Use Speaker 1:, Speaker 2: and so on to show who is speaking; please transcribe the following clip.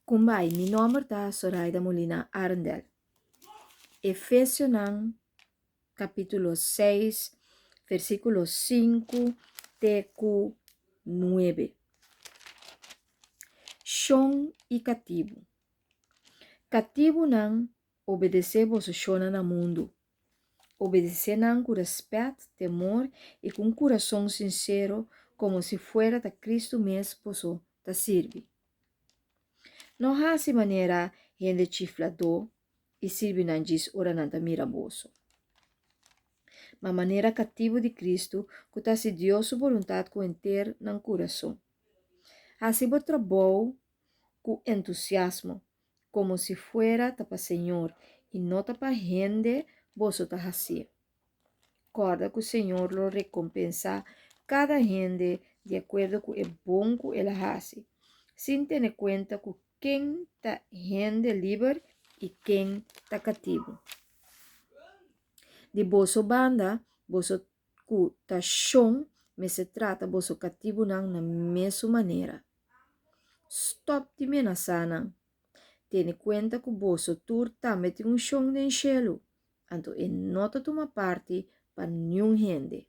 Speaker 1: Kumbai, mi nome é Zoraida Molina Arndel. Efésios capítulo 6, versículo 5 até 9. Shon e cativo. Cativo não obedecer vosso shona no mundo. Obedecer não com respeito, temor e com coração sincero, como se fuera da Cristo mesmo vosso da sirve. Não há se maneira gente chiflador e sirve não diz ora não da miraboso. Ma maneira cativo de Cristo, que está se Deus sua vontade com inteiro no coração. Assim o trabalho com entusiasmo, como se fuera para Senhor e não para gente vos está fazer. Corda que o Senhor lo recompensa cada gente de acordo com o bom que ele faz, sem ter conta com quem está gente livre e quem está cativo. De vosso banda, vosso que está chão, mas se trata vosso cativo na mesma maneira. Stop de menaçar. Tenha conta que vosso tur também tem chão no cielo. Então, não toma parte para nenhum gente.